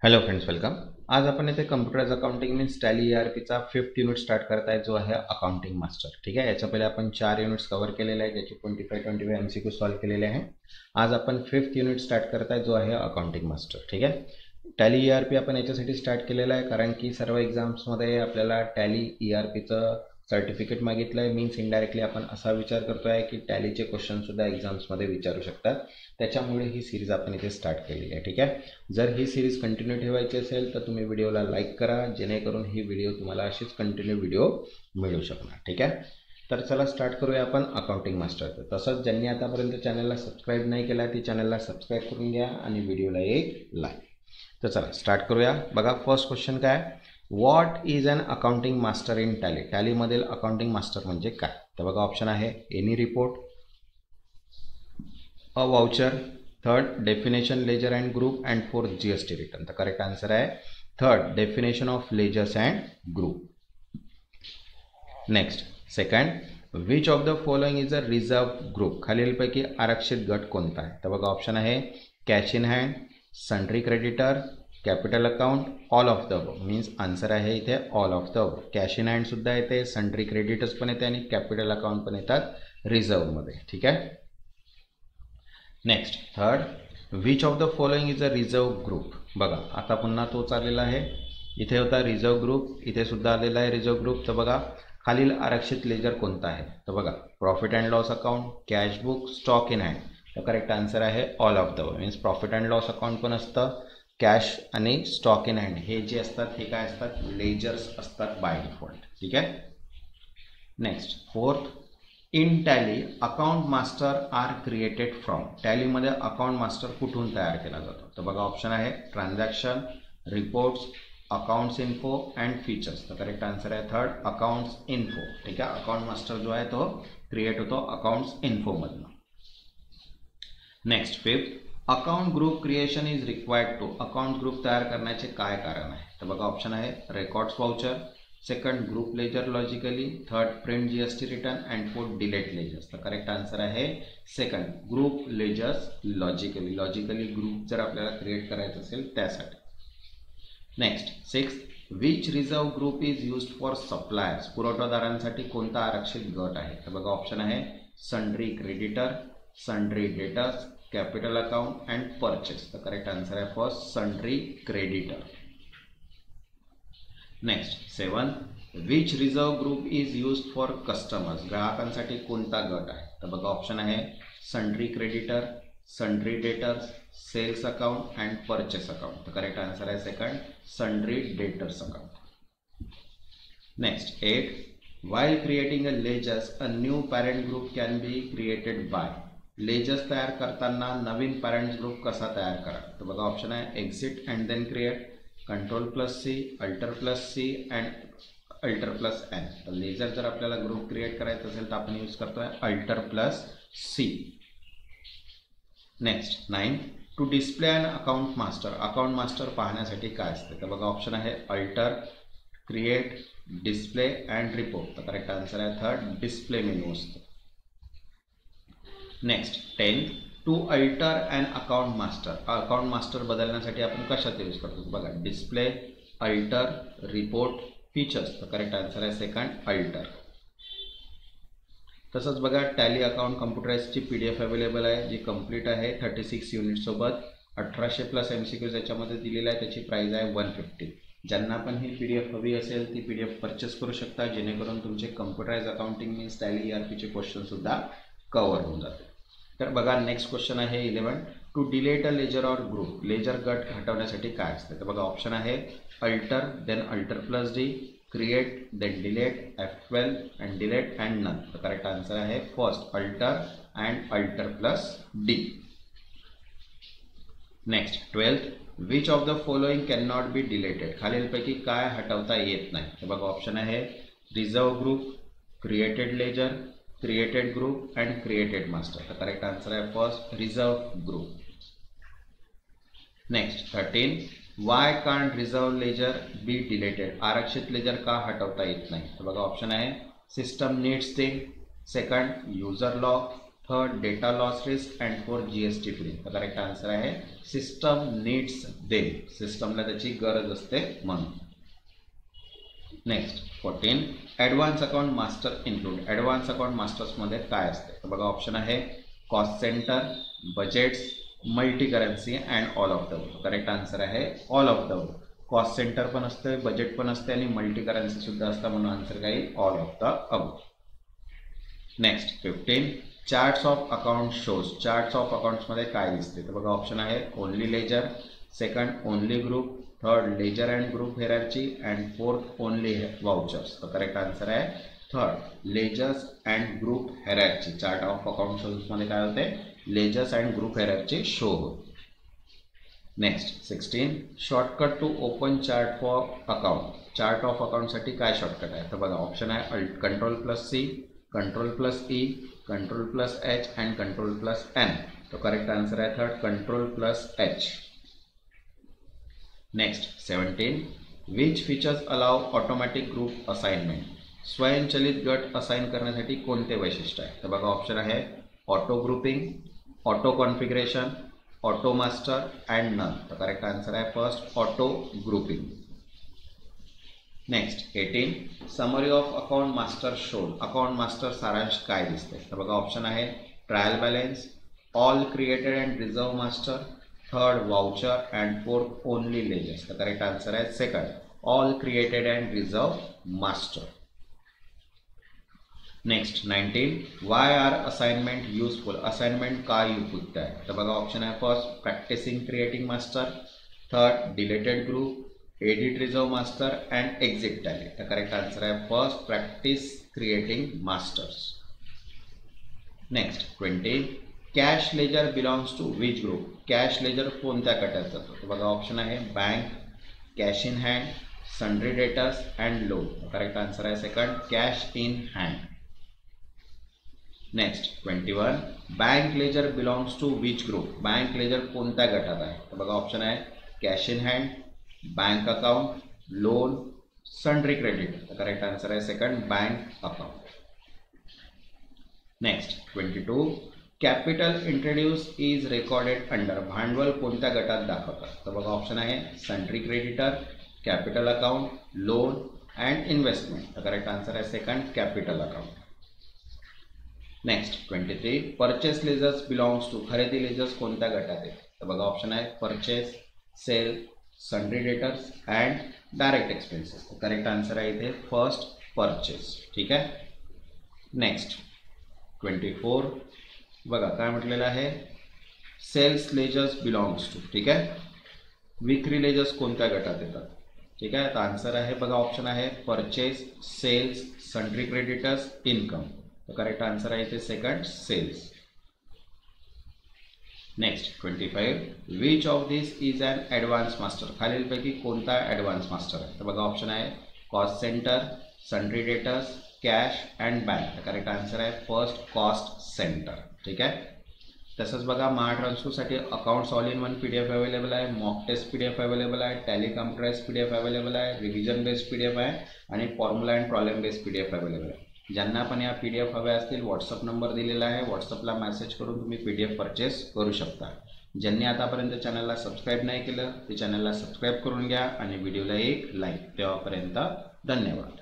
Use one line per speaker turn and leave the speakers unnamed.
Hello friends, welcome. आज आपण इथे कम्प्युटराइज अकाउंटिंग मीन्स टॅली ERPचा 5th युनिट स्टार्ट करताय, जो आहे अकाउंटिंग मास्टर. ठीक आहे. याच्या पहिले आपण 4 युनिट्स कव्हर केलेले आहेत, ज्याचे 25 MCQ सॉल्व्ह केलेले आहे. आज आपण 5th युनिट स्टार्ट करताय, जो आहे अकाउंटिंग मास्टर. ठीक आहे. टॅली ERP आपण याच्यासाठी स्टार्ट केलेला आहे कारण की सर्व एक्झाम्समध्ये आपल्याला टॅली ERPचं सर्टिफिकेट मागितलं आहे. मीन्स इनडायरेक्टली आपण असा विचार करतोय की टॅलीचे क्वेश्चन सुद्धा एक्झाम्समध्ये विचारू शकतात. त्याच्यामुळे ही सिरीज आपण इथे स्टार्ट केलेली आहे. ठीक आहे. जर ही सिरीज कंटिन्यू ठेवायची असेल तर तुम्ही व्हिडिओला लाईक करा, जेणेकरून ही व्हिडिओ तुम्हाला अशीच कंटिन्यू व्हिडिओ मिळू शकणार. ठीक आहे. तर चला स्टार्ट करूया आपण अकाउंटिंग मास्टर. तसंच ज्यांनी आतापर्यंत चॅनलला सबस्क्राईब नाही केला ती चॅनलला सबस्क्राईब करून घ्या आणि व्हिडिओला एक लाईक. तर चला स्टार्ट करूया. बघा, फर्स्ट क्वेश्चन काय, what is an accounting master in tally. टॅलीमधील अकाउंटिंग मास्टर म्हणजे काय. तर बघा, ऑप्शन आहे any report, a voucher, third definition ledger and group, and fourth GST return. तर करेक्ट आन्सर आहे third definition of ledgers and group. Next, second, which of the following is a reserve group. खालीलपैकी आरक्षित गट कोणता आहे. तर बघा, option आहे cash in hand, sundry creditor, capital account, all of the above. Means answer आहे इथे all of the above. Cash in hand सुद्धा येते, सन्ड्री क्रेडिटर्स पण येते आणि कॅपिटल अकाउंट पण येतात रिझर्वमध्ये. ठीक आहे. Next, third, which of the following is a reserve group. बघा, आता पुन्हा तोच आलेला आहे. इथे होता रिझर्व ग्रुप, इथे सुद्धा आलेला आहे रिझर्व ग्रुप. तर बघा, खालील आरक्षित लेजर कोणता आहे. तर बघा, profit and loss account, cash book, stock in hand. तर करेक्ट आन्सर आहे all of the means profit and loss account पण असतं, कॅश आणि स्टॉक इन हँड हे जे असतात हे काय असतात, लेजर्स असतात बाय डिफॉल्ट. ठीक आहे. Next, fourth, in tally account master are created from. टॅलीमध्ये अकाउंट मास्टर कुठून तयार केला जातो. तर बघा, ऑप्शन आहे transaction, reports, accounts info and features. तर करेक्ट आन्सर आहे थर्ड अकाउंट्स इन्फो. ठीक आहे. अकाउंट मास्टर जो आहे तो क्रिएट होतो अकाउंट्स इन्फोमधनं. Next, fifth, account group creation is required to. Account group तयार करण्याचे काय कारण आहे. तर बघा, ऑप्शन आहे records voucher, second group ledger logically, third print GST return, and fourth delete ledgers. तर करेक्ट आन्सर आहे second group ledgers logically. Logically group जर आपल्याला क्रिएट करायचं असेल त्यासाठी. Next, six, which reserve group is used for suppliers. पुरवठादारांसाठी कोणता आरक्षित गट आहे. तर बघा, ऑप्शन आहे sundry creditor, sundry debtors, capital account and purchase. तर करेक्ट आन्सर आहे first sundry creditor. Next, seven, which reserve group is used for customers. ग्राहकांसाठी कोणता गट आहे. तर बघा, ऑप्शन आहे sundry creditor, sundry debtors, sales account and purchase account. तर करेक्ट आन्सर आहे second sundry debtors account. Next, at, while creating a ledgers a new parent group can be created by. Ledgers तयार करताना नवीन parents group कसा तयार करा. तर बघा, option आहे exit and then create, control plus C, alter plus C and alter plus N. तर ledger जर आपल्याला ग्रुप क्रिएट करायचं असेल तर आपण यूज करतोय alter plus C. Next, nine, to display an account master. Account master पाहण्यासाठी काय असते. तर बघा, ऑप्शन आहे alter, create, display and report. तर करेक्ट आन्सर आहे थर्ड डिस्प्ले मेनू असतो. Next, 10, to alter and account master. Account master बदलण्यासाठी आपण कशात यूज करतो. बघा, डिस्प्ले, अल्टर, रिपोर्ट, फीचर्स. तर करेक्ट आन्सर आहे सेकंड अल्टर. तसंच बघा, टॅली अकाउंट कम्प्युटराइजची PDF अवेलेबल आहे, जी कम्प्लीट आहे 36 युनिट सोबत. 1800+ MCQ याच्यामध्ये दिलेला आहे. त्याची प्राइस आहे 150. ज्यांना पण ही PDF हवी असेल ती PDF परचेस करू शकता, जेणेकरून तुमचे कम्प्युटराइज अकाउंटिंग मीन्स टॅली ERPचे क्वेश्चन सुद्धा कव्हर होऊन जाते. तर बघा, नेक्स्ट क्वेश्चन आहे 11, to delete a ledger or group. Ledger गट हटवण्यासाठी काय असते. तर बघा, ऑप्शन आहे alter, then alter plus D, create, then delete, F12 and delete and none. तर करेक्ट आन्सर आहे first alter and alter plus D. Next, 12th, which of the following can not be deleted. खालीलपैकी काय हटवता येत नाही. तर बघा, option आहे reserve group, created ledger, created group and created master. तर करेक्ट आन्सर आहे first reserve group. Next, 13, why can't reserve ledger be deleted. आरक्षित लेजर का हटवता येत नाही. तर बघा, ऑप्शन आहे system needs thing, second user lock, third data loss risk and fourth GST free. तर करेक्ट आन्सर आहे सिस्टम नीड्स देम. सिस्टमला त्याची गरज असते म्हणून. Next 14 advance account master include. Advance account मास्टर्समध्ये काय असते तर बघा ऑप्शन आहे cost centre, budgets, multi currency and all of the above. Correct answer आहे all of the above. Cost centre पण असते, बजेट पण असते आणि मल्टी करन्सी सुद्धा असतं म्हणून आन्सर काय all of the above. Next 15 charts of account shows. Charts of अकाउंट्समध्ये काय दिसते तर बघा ऑप्शन आहे only ledger, second only group, third ledger and group hierarchy and fourth only vouchers. तर करेक्ट आन्सर आहे third ledgers and group hierarchy. Chart of account शोजमध्ये काय होते ledgers and group hierarchy show होते. Next 16 shortcut to open chart for account. Chart of अकाउंटसाठी काय shortcut आहे तर बघा ऑप्शन आहे Ctrl+C, Ctrl+E, Ctrl+H and Ctrl+N. तो करेक्ट आन्सर आहे third Ctrl+H. Next 17 which features allow automatic group assignment. स्वयंचलित गट असाइन करण्यासाठी कोणते वैशिष्ट्य आहे तर बघा ऑप्शन आहे auto grouping, auto configuration, auto master and none. तर करेक्ट आन्सर आहे first auto grouping. Next 18 summary of account master showed. Account master सारांश काय दिसते तर बघा ऑप्शन आहे trial balance, all created and reserve master, third voucher and fourth only ledgers. तर correct answer आहे second all created and reserve master. Next 19 why are assignment useful. Assignment का उपयुक्त आहे तर बघा ऑप्शन आहे first practising creating master, third deleted group, edit reserve master and exit tally. तर correct answer आहे first practice creating masters. Next 20 cash ledger belongs to which group. Cash ledger कोणत्या गटात जातो तर बघा ऑप्शन आहे bank, cash in hand, sundry debtors and loan. Correct answer आहे second cash in hand. Next 21 bank ledger belongs to which group. Bank ledger कोणत्या गटात आहे तर बघा ऑप्शन आहे cash in hand, bank account, loan, sundry credit. Correct answer आहे second bank account. Next 22 capital introduce is recorded under. भांडवल कोणत्या गटात दाखवतात तर बघा ऑप्शन आहे sundry creditor, capital account, loan and investment. तर करेक्ट आन्सर आहे second capital account. Next 23 purchase ledgers belongs to. खरेदी लेजर्स कोणत्या गटात आहे तर बघा ऑप्शन आहे purchase, sale, sundry debtors and direct expenses. Correct answer आहे इथे फर्स्ट परचेस. ठीक आहे. नेक्स्ट 24 बघा काय म्हटलेलं आहे सेल्स लेजर्स बिलॉंग्स टू. ठीक आहे. विक्री लेजर्स कोणत्या गटात येतात. ठीक आहे. तर आन्सर आहे बघा ऑप्शन आहे purchase, sales, sundry creditors, income. तर करेक्ट आन्सर आहे इथे second sales. Next 25 which of this is an advance master. खालीलपैकी कोणता ॲडव्हान्स मास्टर आहे तर बघा ऑप्शन आहे cost centre, sundry debtors, cash and bank. Correct answer आहे फर्स्ट कॉस्ट सेंटर. ठीक आहे. तसंच बघा महाट्रान्सफरसाठी accounts all in one PDF available आहे, मॉक टेस्ट PDF अवेलेबल आहे, टॅली कम्प्युटराइज PDF अवेलेबल आहे, रिव्हिजन बेस्ड PDF आहे आणि formula and problem based PDF available आहे. ज्यांना पण या PDF हव्या असतील व्हॉट्सअप नंबर दिलेला आहे, व्हॉट्सअपला मेसेज करून तुम्ही PDF परचेस करू शकता. ज्यांनी आतापर्यंत चॅनलला सबस्क्राईब नाही केलं ते चॅनलला सबस्क्राईब करून घ्या आणि व्हिडिओला एक लाईक. तेव्हापर्यंत धन्यवाद.